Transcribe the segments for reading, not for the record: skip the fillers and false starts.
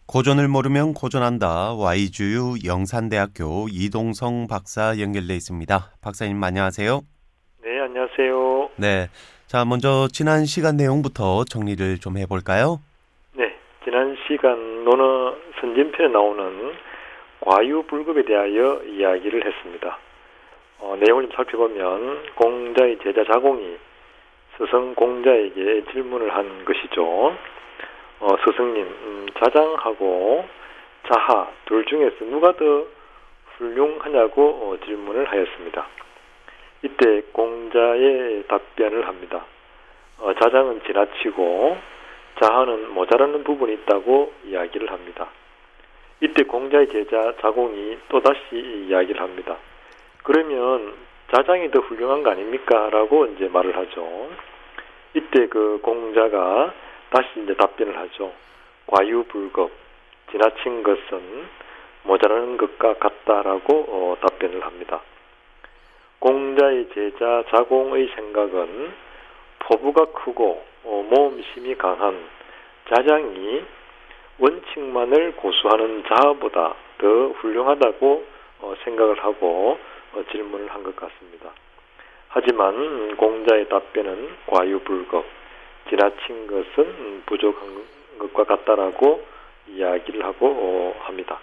고전을 모르면 고전한다. YGU 영산대학교 이동성 박사 연결돼 있습니다. 박사님 안녕하세요. 네, 안녕하세요. 네. 자, 먼저 지난 시간 내용부터 정리를 좀 해볼까요? 네, 지난 시간 논어 선진편에 나오는 과유불급에 대하여 이야기를 했습니다. 내용을 좀 살펴보면 공자의 제자 자공이 스승 공자에게 질문을 한 것이죠. 스승님, 자장하고 자하 둘 중에서 누가 더 훌륭하냐고 질문을 하였습니다. 이때 공자의 답변을 합니다. 자장은 지나치고 자하는 모자라는 부분이 있다고 이야기를 합니다. 이때 공자의 제자 자공이 또다시 이야기를 합니다. 그러면 자장이 더 훌륭한 거 아닙니까? 라고 이제 말을 하죠. 이때 그 공자가 다시 이제 답변을 하죠. 과유불급, 지나친 것은 모자라는 것과 같다라고 답변을 합니다. 공자의 제자 자공의 생각은 포부가 크고 모험심이 강한 자장이 원칙만을 고수하는 자아보다 더 훌륭하다고 생각을 하고 질문을 한 것 같습니다. 하지만 공자의 답변은 과유불급, 지나친 것은 부족한 것과 같다라고 이야기를 하고 합니다.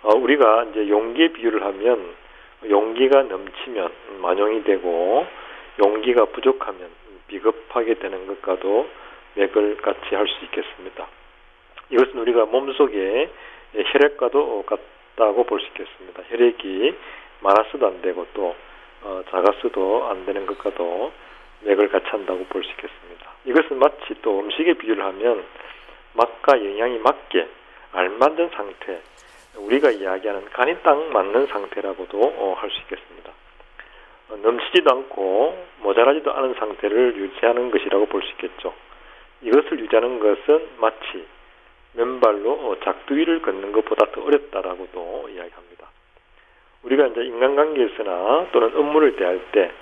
우리가 이제 용기의 비유를 하면 용기가 넘치면 만용이 되고 용기가 부족하면 비겁하게 되는 것과도 맥을 같이 할 수 있겠습니다. 이것은 우리가 몸속에 혈액과도 같다고 볼 수 있겠습니다. 혈액이 많아서도 안 되고 또 작아서도 안 되는 것과도 맥을 같이 한다고 볼 수 있겠습니다. 이것은 마치 또 음식의 비유를 하면 맛과 영양이 맞게 알맞은 상태, 우리가 이야기하는 간이 딱 맞는 상태라고도 할 수 있겠습니다. 넘치지도 않고 모자라지도 않은 상태를 유지하는 것이라고 볼 수 있겠죠. 이것을 유지하는 것은 마치 맨발로 작두위를 걷는 것보다 더 어렵다라고도 이야기합니다. 우리가 이제 인간관계에서나 또는 업무를 대할 때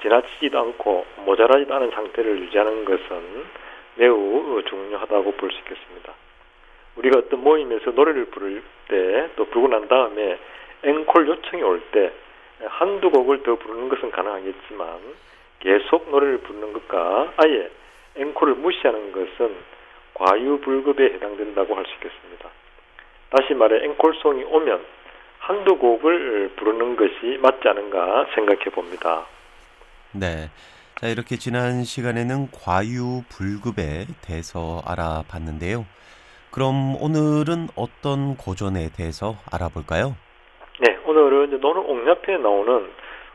지나치지도 않고 모자라지도 않은 상태를 유지하는 것은 매우 중요하다고 볼 수 있겠습니다. 우리가 어떤 모임에서 노래를 부를 때 또 부르고 난 다음에 앵콜 요청이 올 때 한두 곡을 더 부르는 것은 가능하겠지만 계속 노래를 부르는 것과 아예 앵콜을 무시하는 것은 과유불급에 해당된다고 할 수 있겠습니다. 다시 말해 앵콜송이 오면 한두 곡을 부르는 것이 맞지 않은가 생각해 봅니다. 네. 자, 이렇게 지난 시간에는 과유불급에 대해서 알아봤는데요. 그럼 오늘은 어떤 고전에 대해서 알아볼까요? 네, 오늘은 이제 논어 옥야편에 나오는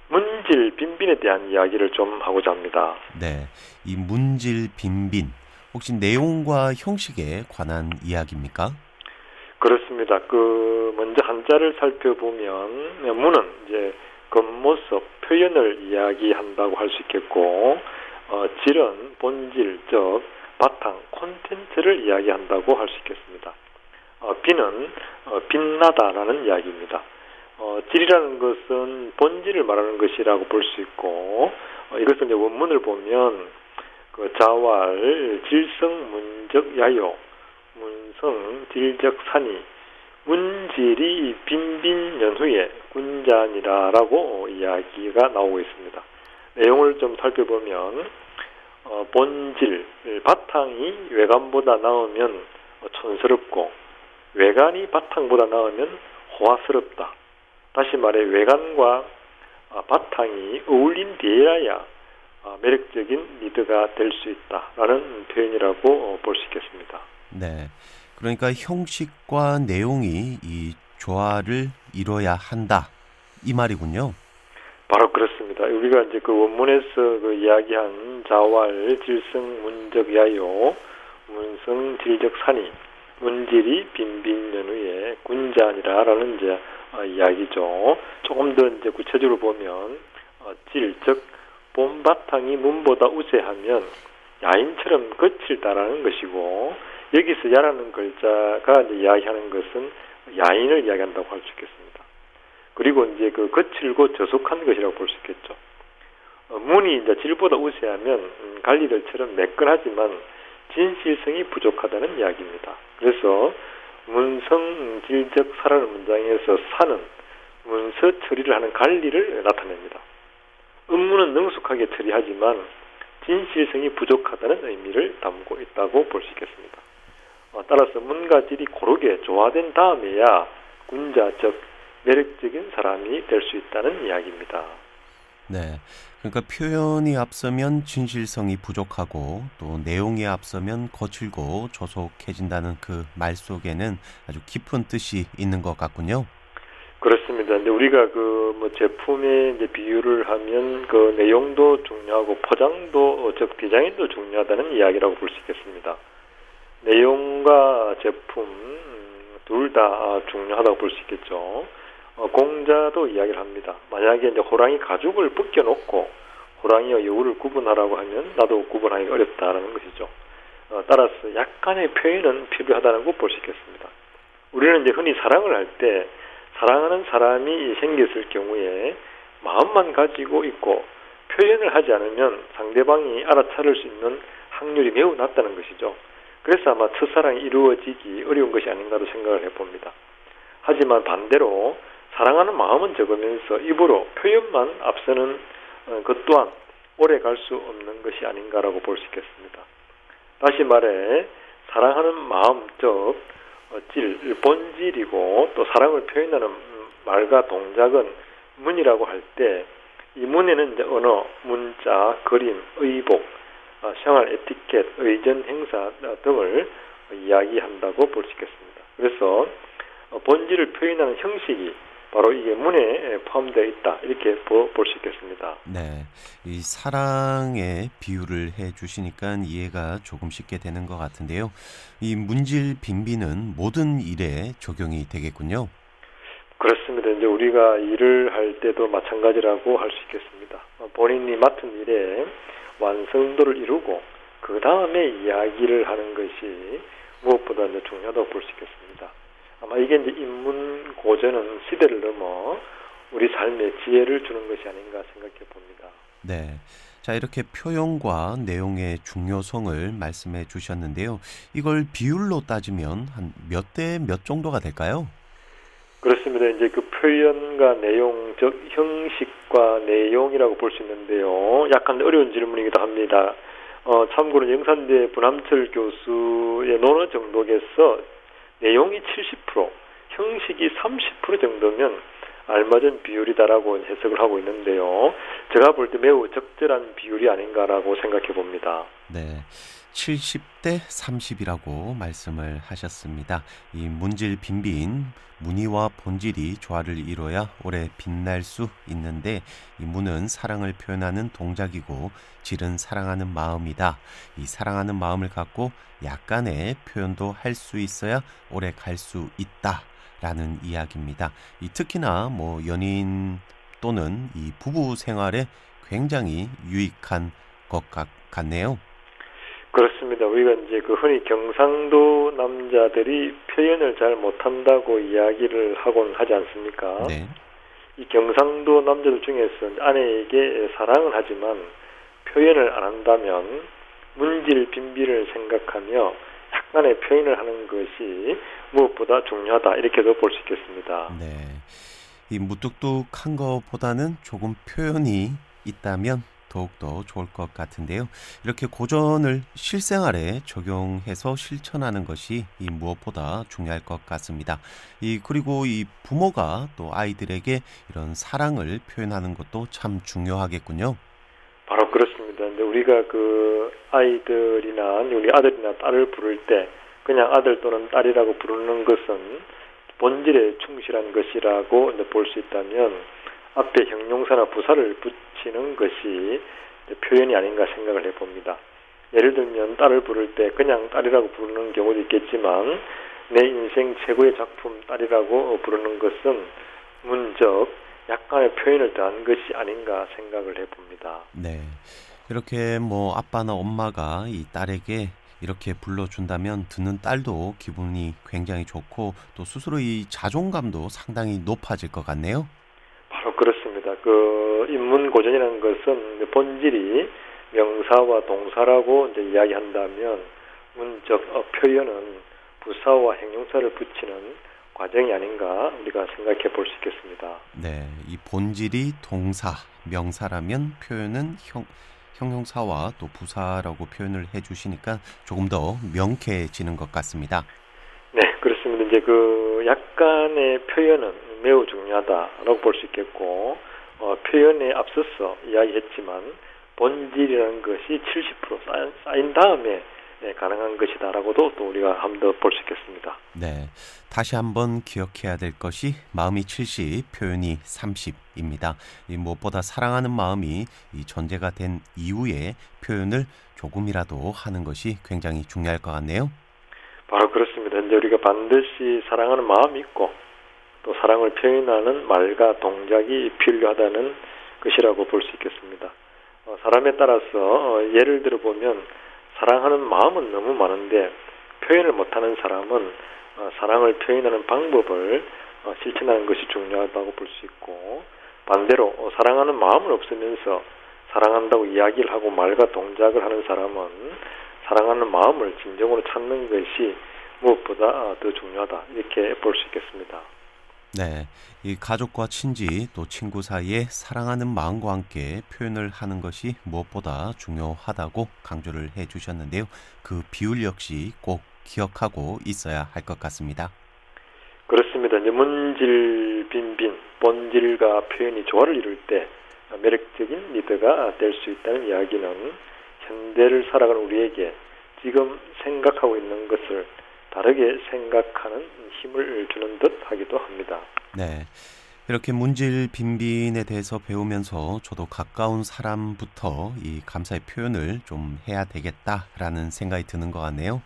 문질 빈빈에 대한 이야기를 좀 하고자 합니다. 네. 이 문질 빈빈. 혹시 내용과 형식에 관한 이야기입니까? 그렇습니다. 먼저 한자를 살펴보면 문은 이제 겉모습, 표현을 이야기한다고 할 수 있겠고, 질은 본질, 즉 바탕, 콘텐츠를 이야기한다고 할 수 있겠습니다. 빈은 빛나다라는 이야기입니다. 질이라는 것은 본질을 말하는 것이라고 볼 수 있고, 이것은 이제 원문을 보면 자왈, 질성, 문적, 야요, 문성, 질적, 산이, 문질이 빈빈 연후에 군자니라라고 이야기가 나오고 있습니다. 내용을 좀 살펴보면 본질, 바탕이 외관보다 나으면 촌스럽고 외관이 바탕보다 나으면 호화스럽다. 다시 말해 외관과 바탕이 어울린 뒤에야 매력적인 리드가 될 수 있다라는 표현이라고 볼 수 있겠습니다. 네. 그러니까 형식과 내용이 이 조화를 이뤄야 한다. 이 말이군요. 바로 그렇습니다. 우리가 이제 그 원문에서 이야기한 자왈, 질성, 문적, 야요, 문성, 질적, 산이, 문질이 빈빈 연후에 군자니라라는 이제 이야기죠. 조금 더 이제 구체적으로 보면 질, 즉 봄바탕이 문보다 우세하면 야인처럼 거칠다라는 것이고, 여기서 야라는 글자가 이제 이야기하는 것은 야인을 이야기한다고 할 수 있겠습니다. 그리고 이제 거칠고 저속한 것이라고 볼 수 있겠죠. 문이 이제 질보다 우세하면 갈리들처럼 매끈하지만 진실성이 부족하다는 이야기입니다. 그래서 문성길적 사라는 문장에서 사는 문서 처리를 하는 관리를 나타냅니다. 업무는 능숙하게 처리하지만 진실성이 부족하다는 의미를 담고 있다고 볼 수 있겠습니다. 따라서 문과 질이 고르게 조화된 다음에야 군자적 매력적인 사람이 될 수 있다는 이야기입니다. 네. 그러니까 표현이 앞서면 진실성이 부족하고 또 내용이 앞서면 거칠고 조속해진다는 그 말 속에는 아주 깊은 뜻이 있는 것 같군요. 그렇습니다. 근데 우리가 제품의 이제 비유를 하면 그 내용도 중요하고 포장도 즉 디자인도 중요하다는 이야기라고 볼 수 있겠습니다. 내용과 제품 둘 다 중요하다고 볼 수 있겠죠. 공자도 이야기를 합니다. 만약에 이제 호랑이 가죽을 벗겨놓고 호랑이와 여우를 구분하라고 하면 나도 구분하기가 어렵다라는 것이죠. 따라서 약간의 표현은 필요하다는 거 볼 수 있겠습니다. 우리는 이제 흔히 사랑을 할 때 사랑하는 사람이 생겼을 경우에 마음만 가지고 있고 표현을 하지 않으면 상대방이 알아차릴 수 있는 확률이 매우 낮다는 것이죠. 그래서 아마 첫사랑이 이루어지기 어려운 것이 아닌가로 생각을 해봅니다. 하지만 반대로 사랑하는 마음은 적으면서 입으로 표현만 앞서는 것 또한 오래 갈 수 없는 것이 아닌가라고 볼 수 있겠습니다. 다시 말해 사랑하는 마음 즉 본질이고 또 사랑을 표현하는 말과 동작은 문이라고 할 때 이 문에는 이제 언어, 문자, 그림, 의복, 생활 에티켓, 의전 행사 등을 이야기한다고 볼 수 있겠습니다. 그래서 본질을 표현하는 형식이 바로 이게 문에 포함되어 있다 이렇게 볼 수 있겠습니다. 네, 이 사랑의 비유를 해주시니까 이해가 조금 쉽게 되는 것 같은데요. 이 문질 빙비는 모든 일에 적용이 되겠군요. 그렇습니다. 이제 우리가 일을 할 때도 마찬가지라고 할 수 있겠습니다. 본인이 맡은 일에 완성도를 이루고 그 다음에 이야기를 하는 것이 무엇보다 이제 중요하다고 볼 수 있겠습니다. 아마 이게 이제 인문 고전은 시대를 넘어 우리 삶에 지혜를 주는 것이 아닌가 생각해 봅니다. 네. 자, 이렇게 표현과 내용의 중요성을 말씀해 주셨는데요. 이걸 비율로 따지면 한 몇 대 몇 정도가 될까요? 그렇습니다. 이제 그 표현과 내용, 즉 형식과 내용이라고 볼 수 있는데요. 약간 어려운 질문이기도 합니다. 참고로 영산대 분함철 교수의 논어 정독에서 내용이 70%, 형식이 30% 정도면 알맞은 비율이다라고 해석을 하고 있는데요. 제가 볼 때 매우 적절한 비율이 아닌가라고 생각해 봅니다. 네. 70대 30이라고 말씀을 하셨습니다. 이 문질 빈빈 무늬와 본질이 조화를 이뤄야 오래 빛날 수 있는데 이 무는 사랑을 표현하는 동작이고 질은 사랑하는 마음이다. 이 사랑하는 마음을 갖고 약간의 표현도 할 수 있어야 오래 갈 수 있다라는 이야기입니다. 이 특히나 연인 또는 이 부부 생활에 굉장히 유익한 것 같네요. 그렇습니다. 우리가 이제 그 흔히 경상도 남자들이 표현을 잘 못한다고 이야기를 하곤 하지 않습니까? 네. 이 경상도 남자들 중에서 아내에게 사랑을 하지만 표현을 안 한다면 문질 빈비를 생각하며 약간의 표현을 하는 것이 무엇보다 중요하다 이렇게도 볼 수 있겠습니다. 네. 이 무뚝뚝한 것보다는 조금 표현이 있다면 더욱더 좋을 것 같은데요. 이렇게 고전을 실생활에 적용해서 실천하는 것이 이 무엇보다 중요할 것 같습니다. 그리고 이 부모가 또 아이들에게 이런 사랑을 표현하는 것도 참 중요하겠군요. 바로 그렇습니다. 근데 우리가 그 아이들이나 우리 아들이나 딸을 부를 때 그냥 아들 또는 딸이라고 부르는 것은 본질에 충실한 것이라고 볼 수 있다면 앞에 형용사나 부사를 붙이는 것이 표현이 아닌가 생각을 해봅니다. 예를 들면 딸을 부를 때 그냥 딸이라고 부르는 경우도 있겠지만 내 인생 최고의 작품 딸이라고 부르는 것은 문적 약간의 표현을 더한 것이 아닌가 생각을 해봅니다. 네. 이렇게 아빠나 엄마가 이 딸에게 이렇게 불러준다면 듣는 딸도 기분이 굉장히 좋고 또 스스로 이 자존감도 상당히 높아질 것 같네요. 바로 그렇습니다. 그 인문 고전이라는 것은 본질이 명사와 동사라고 이제 이야기한다면 문적 표현은 부사와 형용사를 붙이는 과정이 아닌가 우리가 생각해 볼 수 있겠습니다. 네, 이 본질이 동사, 명사라면 표현은 형용사와 또 부사라고 표현을 해주시니까 조금 더 명쾌해지는 것 같습니다. 네, 그렇습니다. 이제 그 약간의 표현은 매우 중요하다라고 볼 수 있겠고, 표현에 앞서서 이야기했지만 본질이라는 것이 70% 쌓인 다음에 가능한 것이다라고도 또 우리가 한 번 더 볼 수 있겠습니다. 네, 다시 한번 기억해야 될 것이 마음이 70, 표현이 30입니다. 이 무엇보다 사랑하는 마음이 이 전제가 된 이후에 표현을 조금이라도 하는 것이 굉장히 중요할 것 같네요. 바로 그렇습니다. 이제 우리가 반드시 사랑하는 마음이 있고 또 사랑을 표현하는 말과 동작이 필요하다는 것이라고 볼 수 있겠습니다. 사람에 따라서 예를 들어 보면 사랑하는 마음은 너무 많은데 표현을 못하는 사람은 사랑을 표현하는 방법을 실천하는 것이 중요하다고 볼 수 있고, 반대로 사랑하는 마음은 없으면서 사랑한다고 이야기를 하고 말과 동작을 하는 사람은 사랑하는 마음을 진정으로 찾는 것이 무엇보다 더 중요하다, 이렇게 볼 수 있겠습니다. 네, 이 가족과 친지 또 친구 사이에 사랑하는 마음과 함께 표현을 하는 것이 무엇보다 중요하다고 강조를 해주셨는데요. 그 비율 역시 꼭 기억하고 있어야 할 것 같습니다. 그렇습니다. 이제 문질 빈빈, 본질과 표현이 조화를 이룰 때 매력적인 리더가 될 수 있다는 이야기는 현대를 살아가는 우리에게 지금 생각하고 있는 것을 다르게 생각하는 힘을 주는 듯 하기도 합니다. 네, 이렇게 문질 빈빈에 대해서 배우면서 저도 가까운 사람부터 이 감사의 표현을 좀 해야 되겠다라는 생각이 드는 것 같네요.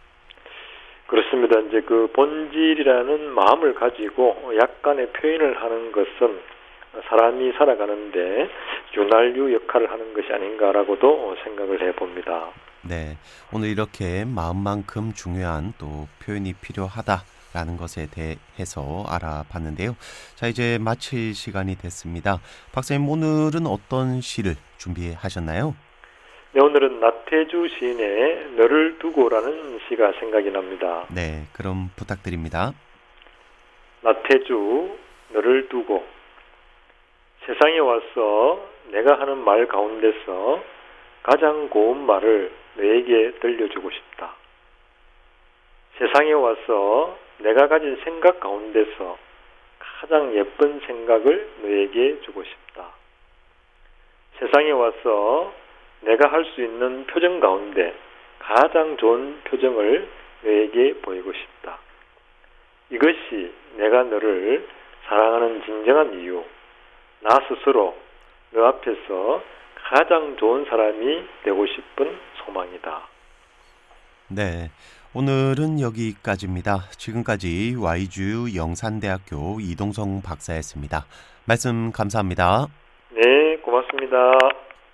그렇습니다. 이제 그 본질이라는 마음을 가지고 약간의 표현을 하는 것은 사람이 살아가는데 윤활유 역할을 하는 것이 아닌가라고도 생각을 해봅니다. 네, 오늘 이렇게 마음만큼 중요한 또 표현이 필요하다라는 것에 대해서 알아봤는데요. 자, 이제 마칠 시간이 됐습니다. 박사님, 오늘은 어떤 시를 준비하셨나요? 네, 오늘은 나태주 시인의 너를 두고라는 시가 생각이 납니다. 네, 그럼 부탁드립니다. 나태주, 너를 두고. 세상에 와서 내가 하는 말 가운데서 가장 고운 말을 너에게 들려주고 싶다. 세상에 와서 내가 가진 생각 가운데서 가장 예쁜 생각을 너에게 주고 싶다. 세상에 와서 내가 할 수 있는 표정 가운데 가장 좋은 표정을 너에게 보이고 싶다. 이것이 내가 너를 사랑하는 진정한 이유, 나 스스로 너 앞에서 가장 좋은 사람이 되고 싶은 소망이다. 네, 오늘은 여기까지입니다. 지금까지 YGU 영산대학교 이동성 박사였습니다. 말씀 감사합니다. 네, 고맙습니다.